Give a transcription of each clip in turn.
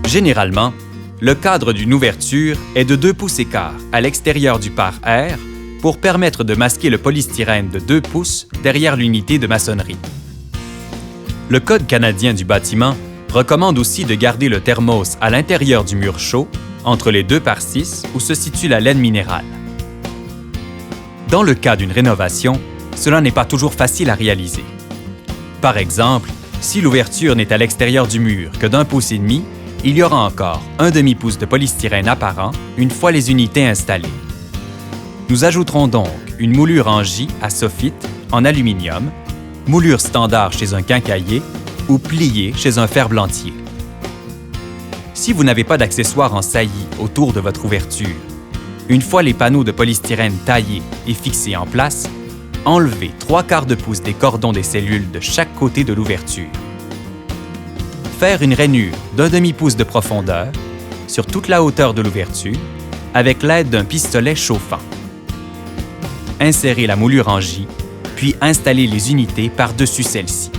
Généralement, le cadre d'une ouverture est de 2 pouces et quart à l'extérieur du pare-air pour permettre de masquer le polystyrène de 2 pouces derrière l'unité de maçonnerie. Le Code canadien du bâtiment recommande aussi de garder le thermos à l'intérieur du mur chaud, entre les 2/6 où se situe la laine minérale. Dans le cas d'une rénovation, cela n'est pas toujours facile à réaliser. Par exemple, si l'ouverture n'est à l'extérieur du mur que d'1,5 pouce, il y aura encore un demi-pouce de polystyrène apparent une fois les unités installées. Nous ajouterons donc une moulure en J à soffite en aluminium, moulure standard chez un quincaillier ou pliée chez un ferblantier. Si vous n'avez pas d'accessoires en saillie autour de votre ouverture, une fois les panneaux de polystyrène taillés et fixés en place, enlevez 3/4 de pouce des cordons des cellules de chaque côté de l'ouverture. Faire une rainure d'1 demi-pouce de profondeur sur toute la hauteur de l'ouverture avec l'aide d'un pistolet chauffant. Insérez la moulure en J, puis installez les unités par-dessus celle-ci.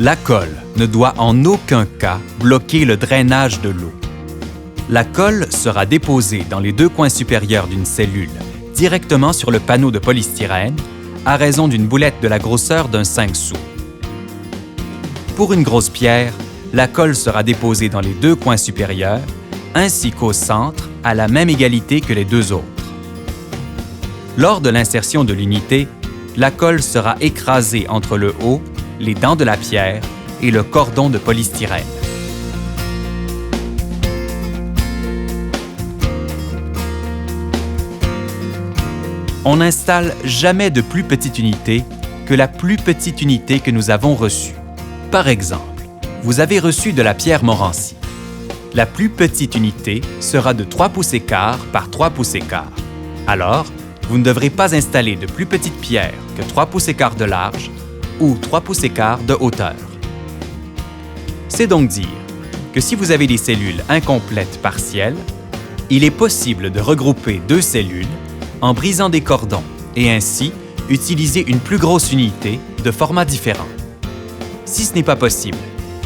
La colle ne doit en aucun cas bloquer le drainage de l'eau. La colle sera déposée dans les 2 coins supérieurs d'une cellule, directement sur le panneau de polystyrène, à raison d'une boulette de la grosseur d'un 5 sous. Pour une grosse pierre, la colle sera déposée dans les 2 coins supérieurs, ainsi qu'au centre, à la même égalité que les 2 autres. Lors de l'insertion de l'unité, la colle sera écrasée entre le haut, les dents de la pierre et le cordon de polystyrène. On n'installe jamais de plus petite unité que la plus petite unité que nous avons reçue. Par exemple, vous avez reçu de la pierre Morancy. La plus petite unité sera de 3 pouces et quart par 3 pouces et quart. Alors, vous ne devrez pas installer de plus petite pierre que 3 pouces et quart de large ou 3 pouces et quart de hauteur. C'est donc dire que si vous avez des cellules incomplètes partielles, il est possible de regrouper 2 cellules en brisant des cordons et ainsi utiliser une plus grosse unité de format différent. Si ce n'est pas possible,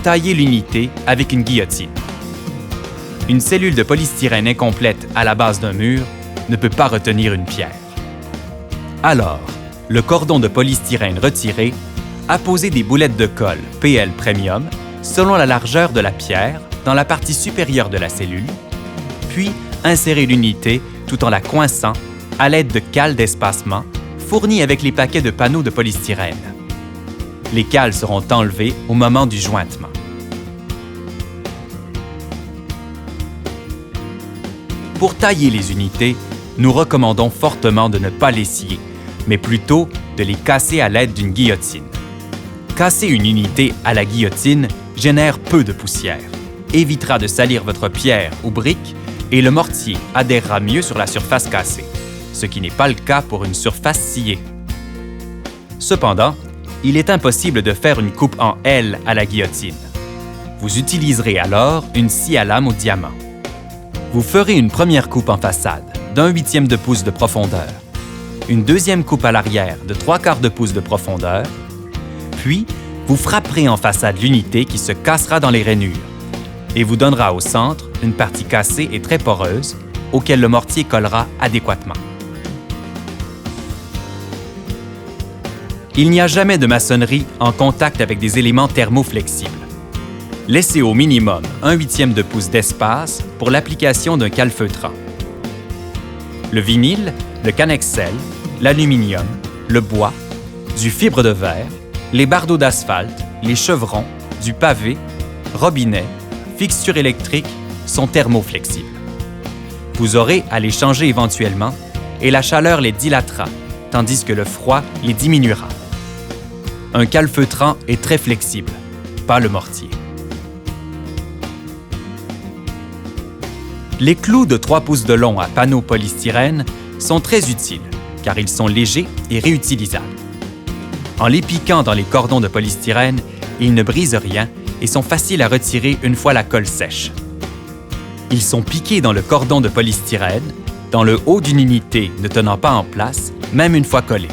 taillez l'unité avec une guillotine. Une cellule de polystyrène incomplète à la base d'un mur ne peut pas retenir une pierre. Alors, le cordon de polystyrène retiré, apposez des boulettes de colle PL Premium selon la largeur de la pierre dans la partie supérieure de la cellule, puis insérez l'unité tout en la coinçant à l'aide de cales d'espacement fournies avec les paquets de panneaux de polystyrène. Les cales seront enlevées au moment du jointement. Pour tailler les unités, nous recommandons fortement de ne pas les scier, mais plutôt de les casser à l'aide d'une guillotine. Casser une unité à la guillotine génère peu de poussière, évitera de salir votre pierre ou brique et le mortier adhérera mieux sur la surface cassée, ce qui n'est pas le cas pour une surface sciée. Cependant, il est impossible de faire une coupe en L à la guillotine. Vous utiliserez alors une scie à lame au diamant. Vous ferez une première coupe en façade d'1/8 de pouce de profondeur, une deuxième coupe à l'arrière de 3/4 de pouce de profondeur, puis vous frapperez en façade l'unité qui se cassera dans les rainures et vous donnera au centre une partie cassée et très poreuse auquel le mortier collera adéquatement. Il n'y a jamais de maçonnerie en contact avec des éléments thermoflexibles. Laissez au minimum 1/8 de pouce d'espace pour l'application d'un calfeutrant. Le vinyle, le cannexel, l'aluminium, le bois, du fibre de verre, les bardeaux d'asphalte, les chevrons, du pavé, robinets, fixtures électriques sont thermoflexibles. Vous aurez à les changer éventuellement et la chaleur les dilatera, tandis que le froid les diminuera. Un calfeutrant est très flexible, pas le mortier. Les clous de 3 pouces de long à panneaux polystyrène sont très utiles car ils sont légers et réutilisables. En les piquant dans les cordons de polystyrène, ils ne brisent rien et sont faciles à retirer une fois la colle sèche. Ils sont piqués dans le cordon de polystyrène, dans le haut d'une unité ne tenant pas en place, même une fois collée.